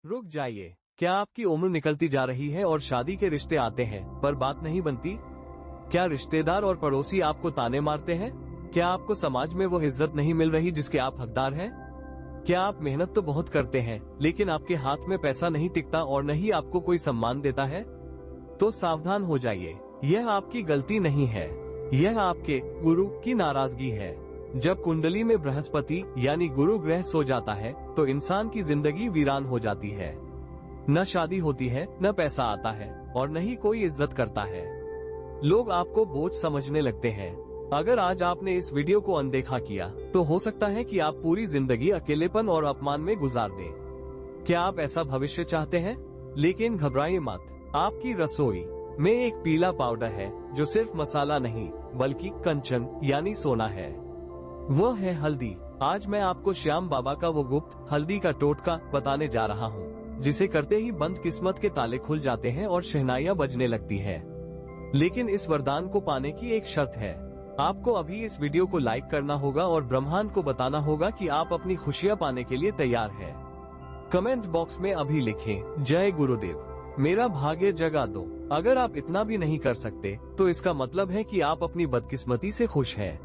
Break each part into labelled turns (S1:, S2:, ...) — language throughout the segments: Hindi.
S1: रुक जाइए, क्या आपकी उम्र निकलती जा रही है और शादी के रिश्ते आते हैं पर बात नहीं बनती? क्या रिश्तेदार और पड़ोसी आपको ताने मारते हैं? क्या आपको समाज में वो इज्जत नहीं मिल रही जिसके आप हकदार हैं? क्या आप मेहनत तो बहुत करते हैं लेकिन आपके हाथ में पैसा नहीं टिकता और न ही आपको कोई सम्मान देता है? तो सावधान हो जाइए, यह आपकी गलती नहीं है, यह आपके गुरु की नाराजगी है। जब कुंडली में बृहस्पति यानी गुरु ग्रह सो जाता है तो इंसान की जिंदगी वीरान हो जाती है। न शादी होती है, न पैसा आता है और न ही कोई इज्जत करता है। लोग आपको बोझ समझने लगते हैं। अगर आज आपने इस वीडियो को अनदेखा किया तो हो सकता है कि आप पूरी जिंदगी अकेलेपन और अपमान में गुजार दें। क्या आप ऐसा भविष्य चाहते हैं? लेकिन घबराइए मत, आपकी रसोई में एक पीला पाउडर है जो सिर्फ मसाला नहीं बल्कि कंचन यानी सोना है। वो है हल्दी। आज मैं आपको श्याम बाबा का वो गुप्त हल्दी का टोटका बताने जा रहा हूँ, जिसे करते ही बंद किस्मत के ताले खुल जाते हैं और शहनाइयाँ बजने लगती है। लेकिन इस वरदान को पाने की एक शर्त है। आपको अभी इस वीडियो को लाइक करना होगा और ब्रह्मांड को बताना होगा कि आप अपनी खुशियाँ पाने के लिए तैयार हैं। कमेंट बॉक्स में अभी लिखें, जय गुरुदेव, मेरा भाग्य जगा दो। अगर आप इतना भी नहीं कर सकते तो इसका मतलब है कि आप अपनी बदकिस्मती से खुश हैं।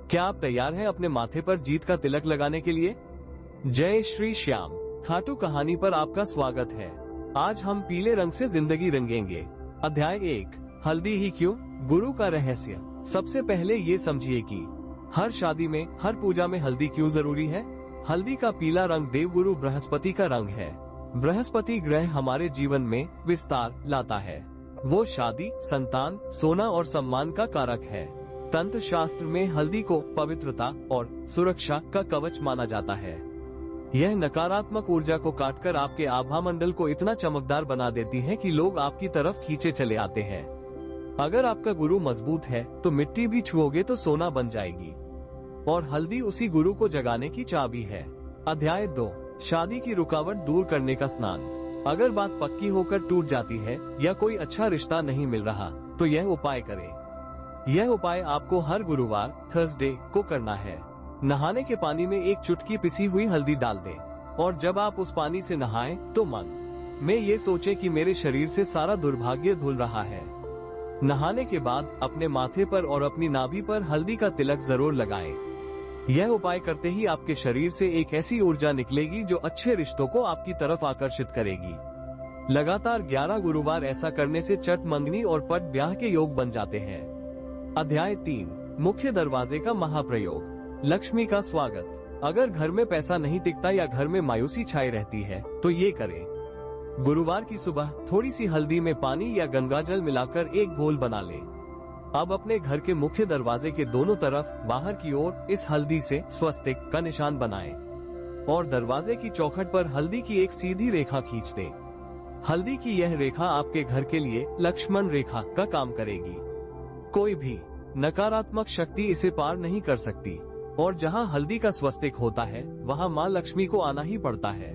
S1: क्या आप तैयार हैं अपने माथे पर जीत का तिलक लगाने के लिए? जय श्री श्याम खाटू कहानी पर आपका स्वागत है। आज हम पीले रंग से जिंदगी रंगेंगे। अध्याय 1, हल्दी ही क्यों, गुरु का रहस्य। सबसे पहले ये समझिए कि हर शादी में, हर पूजा में हल्दी क्यों जरूरी है। हल्दी का पीला रंग देवगुरु बृहस्पति का रंग है। बृहस्पति ग्रह हमारे जीवन में विस्तार लाता है। वो शादी, संतान, सोना और सम्मान का कारक है। तंत्र शास्त्र में हल्दी को पवित्रता और सुरक्षा का कवच माना जाता है। यह नकारात्मक ऊर्जा को काटकर आपके आभा मंडल को इतना चमकदार बना देती है कि लोग आपकी तरफ खींचे चले आते हैं। अगर आपका गुरु मजबूत है तो मिट्टी भी छुओगे तो सोना बन जाएगी, और हल्दी उसी गुरु को जगाने की चाबी है। अध्याय 2, शादी की रुकावट दूर करने का स्नान। अगर बात पक्की होकर टूट जाती है या कोई अच्छा रिश्ता नहीं मिल रहा तो यह उपाय करें। यह उपाय आपको हर गुरुवार थर्सडे को करना है। नहाने के पानी में एक चुटकी पिसी हुई हल्दी डाल दें और जब आप उस पानी से नहाएं तो मन में ये सोचें कि मेरे शरीर से सारा दुर्भाग्य धुल रहा है। नहाने के बाद अपने माथे पर और अपनी नाभि पर हल्दी का तिलक जरूर लगाएं। यह उपाय करते ही आपके शरीर से एक ऐसी ऊर्जा निकलेगी जो अच्छे रिश्तों को आपकी तरफ आकर्षित करेगी। लगातार 11 गुरुवार ऐसा करने से चट मंगनी और पट ब्याह के योग बन जाते हैं। अध्याय 3, मुख्य दरवाजे का महाप्रयोग। लक्ष्मी का स्वागत। अगर घर में पैसा नहीं टिकता या घर में मायूसी छाई रहती है तो ये करें। गुरुवार की सुबह थोड़ी सी हल्दी में पानी या गंगाजल मिलाकर एक घोल बना लें। अब अपने घर के मुख्य दरवाजे के दोनों तरफ बाहर की ओर इस हल्दी से स्वस्तिक का निशान बनाएं और दरवाजे की चौखट पर हल्दी की एक सीधी रेखा खींच दें। हल्दी की यह रेखा आपके घर के लिए लक्ष्मण रेखा का काम करेगी। कोई भी नकारात्मक शक्ति इसे पार नहीं कर सकती, और जहां हल्दी का स्वस्तिक होता है वहां मां लक्ष्मी को आना ही पड़ता है।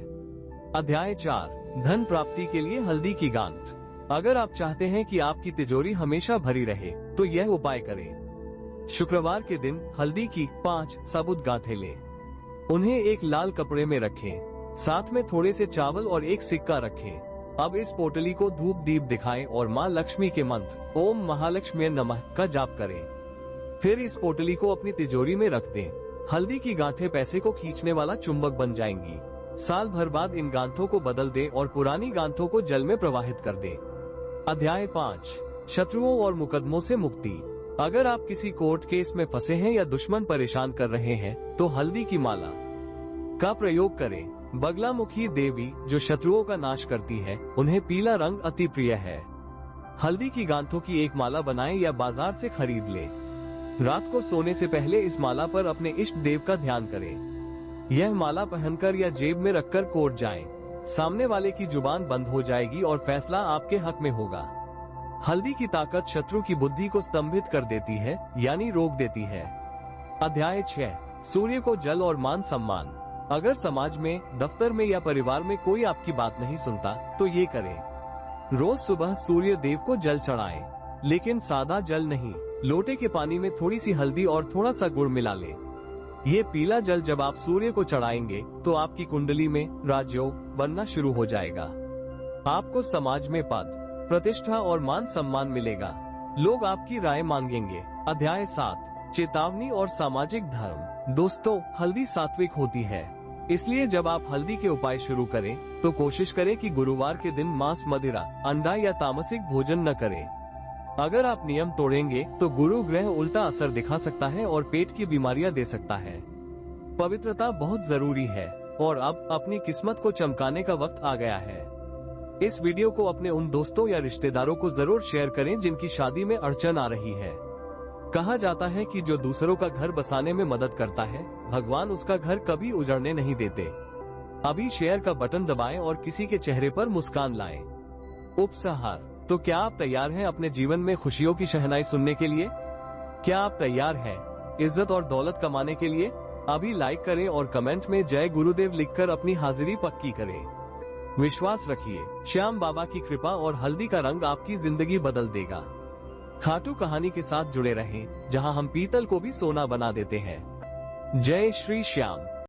S1: अध्याय 4, धन प्राप्ति के लिए हल्दी की गांठ। अगर आप चाहते हैं कि आपकी तिजोरी हमेशा भरी रहे तो यह उपाय करें। शुक्रवार के दिन हल्दी की 5 साबुत गांठें लें। उन्हें एक लाल कपड़े में रखें, साथ में थोड़े से चावल और एक सिक्का रखें। अब इस पोटली को धूप दीप दिखाएं और मां लक्ष्मी के मंत्र ओम महालक्ष्मी नमः का जाप करें। फिर इस पोटली को अपनी तिजोरी में रख दें। हल्दी की गांठें पैसे को खींचने वाला चुंबक बन जाएंगी। साल भर बाद इन गांठों को बदल दें और पुरानी गांठों को जल में प्रवाहित कर दें। अध्याय 5, शत्रुओं और मुकदमों से मुक्ति। अगर आप किसी कोर्ट केस में फंसे हैं या दुश्मन परेशान कर रहे हैं तो हल्दी की माला का प्रयोग करें। बगलामुखी देवी जो शत्रुओं का नाश करती है, उन्हें पीला रंग अति प्रिय है। हल्दी की गांठों की एक माला बनाएं या बाजार से खरीद लें। रात को सोने से पहले इस माला पर अपने इष्ट देव का ध्यान करें। यह माला पहनकर या जेब में रखकर कोर्ट जाएं। सामने वाले की जुबान बंद हो जाएगी और फैसला आपके हक में होगा। हल्दी की ताकत शत्रु की बुद्धि को स्तंभित कर देती है यानी रोक देती है। अध्याय 6, सूर्य को जल और मान सम्मान। अगर समाज में, दफ्तर में या परिवार में कोई आपकी बात नहीं सुनता तो ये करें। रोज सुबह सूर्य देव को जल चढ़ाएं, लेकिन सादा जल नहीं। लोटे के पानी में थोड़ी सी हल्दी और थोड़ा सा गुड़ मिला लें। ये पीला जल जब आप सूर्य को चढ़ाएंगे तो आपकी कुंडली में राजयोग बनना शुरू हो जाएगा। आपको समाज में पद, प्रतिष्ठा और मान सम्मान मिलेगा। लोग आपकी राय मांगेंगे। अध्याय 7, चेतावनी और सामाजिक धर्म। दोस्तों, हल्दी सात्विक होती है, इसलिए जब आप हल्दी के उपाय शुरू करें तो कोशिश करें कि गुरुवार के दिन मांस, मदिरा, अंडा या तामसिक भोजन न करें। अगर आप नियम तोड़ेंगे तो गुरु ग्रह उल्टा असर दिखा सकता है और पेट की बीमारियां दे सकता है। पवित्रता बहुत जरूरी है और अब अपनी किस्मत को चमकाने का वक्त आ गया है। इस वीडियो को अपने उन दोस्तों या रिश्तेदारों को जरूर शेयर करें जिनकी शादी में अड़चन आ रही है। कहा जाता है कि जो दूसरों का घर बसाने में मदद करता है, भगवान उसका घर कभी उजड़ने नहीं देते। अभी शेयर का बटन दबाएं और किसी के चेहरे पर मुस्कान लाएं। उपसंहार। तो क्या आप तैयार हैं अपने जीवन में खुशियों की शहनाई सुनने के लिए? क्या आप तैयार हैं इज्जत और दौलत कमाने के लिए? अभी लाइक करें और कमेंट में जय गुरुदेव लिखकर अपनी हाजिरी पक्की करें। विश्वास रखिए, श्याम बाबा की कृपा और हल्दी का रंग आपकी जिंदगी बदल देगा। खाटू कहानी के साथ जुड़े रहें, जहां हम पीतल को भी सोना बना देते हैं। जय श्री श्याम।